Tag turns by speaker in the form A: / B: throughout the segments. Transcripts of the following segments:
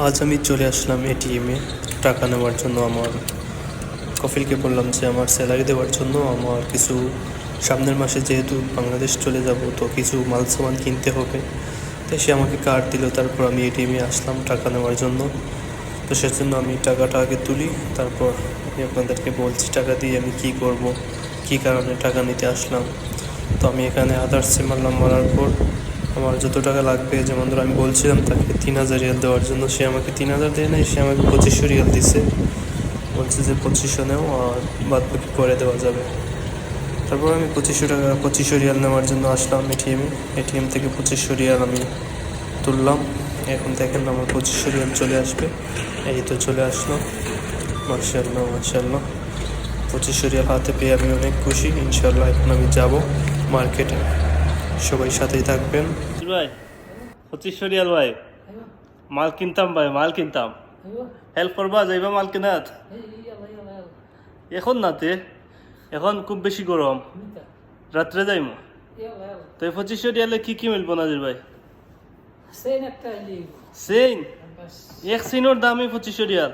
A: আজ আমি চলে আসলাম এটিএমে টাকা নেওয়ার জন্য। আমার কফিলকে বললাম যে আমার স্যালারি দেওয়ার জন্য আমার কিছু সামনের মাসে যেহেতু বাংলাদেশ চলে যাব তো কিছু মাল সামান কিনতে হবে। তাই সে আমাকে কার্ড দিল, তারপর আমি এটিএমে আসলাম টাকা নেওয়ার জন্য। তো সেজন্য আমি টাকাটা আগে তুলি, তারপর আমি আপনাদেরকে বলছি টাকা দিয়ে আমি কী করব, কী কারণে টাকা নিতে আসলাম। তো আমি এখানে আধার সিম মারলাম, মারার পর আমার যত টাকা লাগবে, যেমন ধরো আমি বলছিলাম তাকে 3000 রিয়াল দেওয়ার জন্য, সে আমাকে 3000 দেয় নাই, সে আমাকে 2500 রিয়াল দিছে। বলছে যে 2500 নেও আর বাদ বাকি পরে দেওয়া যাবে। তারপর আমি 2500 রিয়াল নেওয়ার জন্য আসলাম এটিএম থেকে 2500 রিয়াল আমি তুললাম। এখন দেখেন আমার 2500 রিয়াল চলে আসবে। এই তো চলে আসলো, মাশাআল্লাহ মাশাআল্লাহ। 2500 রিয়াল হাতে পেয়ে আমি অনেক খুশি। ইনশাআল্লাহ এখন আমি যাব মার্কেটে, সবাই সাথেই থাকবেন।
B: ভাই 2500 রিয়াল ভাই, মাল কিনতাম ভাই, মাল কিনতাম। হেল্প করবা যাইবা মাল কেনাত? এখন নাতে, এখন খুব বেশি গরম, রাত্রে যাইমো। তো 2500 রিয়ালে কি কি মিলবো নাজির ভাই? চেইন, এক চেইনের দামই 2500 রিয়াল।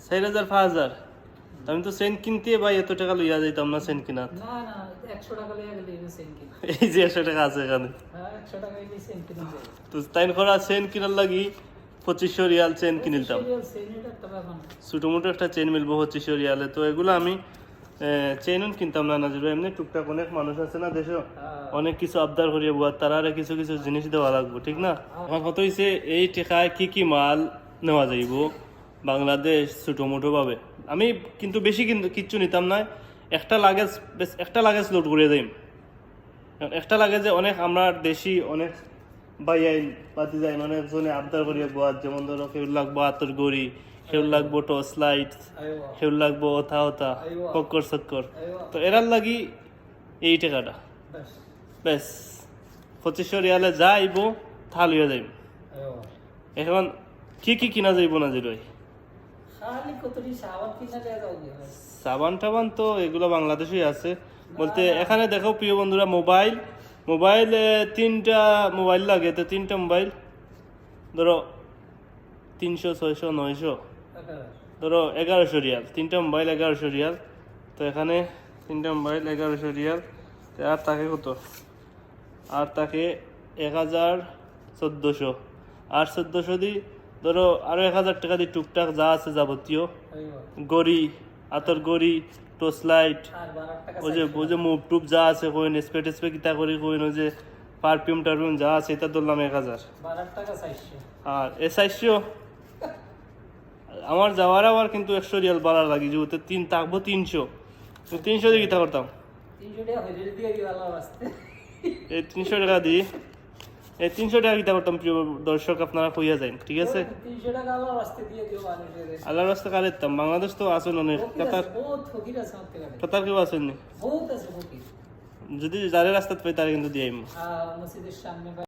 B: 4000 5000। আমি তো চেইন কিনতে ভাই এত টাকা লইয়া যাইতাম না চেইন কিনা। এই যে 100 টাকা আছে এখানে, তো তাই করা চেইন কিনার লাগি 2500 রিয়াল চেইন কিনতাম। ছোট মোটো একটা চেইন মিলবো 2500 রিয়ালে। তো এগুলো আমি চেইনও কিনতাম না নাজির ভাই, এমনি টুকটাক অনেক মানুষ আছে না দেশে, অনেক কিছু আবদার করিয়ে বুয়া, তারা কিছু কিছু জিনিস দেওয়া লাগবো, ঠিক না? আমার কত হয়েছে এই টাকায় কি কি মাল নেওয়া যাইব বাংলাদেশ ছোটো মোটো ভাবে। আমি কিন্তু বেশি কিন্তু কিচ্ছু নিতাম না, একটা লাগেজ লোড করে দিই। একটা লাগেজে অনেক আমরা দেশি অনেক বাইয়াইন পাতি যাই, অনেকজনে আবদার করিয়ে বোয়ার, যেমন ধরো কেউ লাগবো আতর গড়ি, কেউ লাগবো টর্চ লাইট, কেউ লাগবো ওথা ওথা চক্কর চক্কর। তো এরার লাগি এই টাকাটা বেশ 2500 রিয়ালে যা আইব থা লইয়া যাইব। এখন কি কি কিনা যাইব না যে সাবান টাবান তো এগুলো বাংলাদেশেই আছে বলতে। এখানে দেখো প্রিয় বন্ধুরা, মোবাইল 3টা মোবাইল লাগে। তো 3টা মোবাইল ধরো 300 600 900, ধরো 1100 রিয়াল। 3টা মোবাইল 1100 রিয়াল। তো এখানে 3টা মোবাইল 1100 রিয়াল। আর তাকে কত? আর তাকে 1400। আর 1400 দিই ধরো আরো 1000 টাকা দিয়ে টুকটাক যা আছে যাবতীয় গড়ি, আতর গড়ি, টর্চ লাইট, ওই যে মুভ টুপ যা আছে কইন, স্পে কিতা করি কইন, ওই যে পারফিউম টারফিউম যা আছে এটা ধরলাম 1000। আর এ 400 আমার যাওয়ার আবার কিন্তু 100 রিয়াল বাড়া লাগি, যেহেতু 3 থাকবো 300। 300 দিয়ে কিতা করতাম? এই 300 টাকা দিই, এই 300 টাকা কিতা করতাম প্রিয় দর্শক, আপনারা কইয়া যান, ঠিক আছে? আল্লাহর রাস্তা কারে দিতাম। বাংলাদেশ তো আসেন অনেক, কাতার কেউ আসেননি। যদি যারে রাস্তা পাই তারে কিন্তু দিয়ে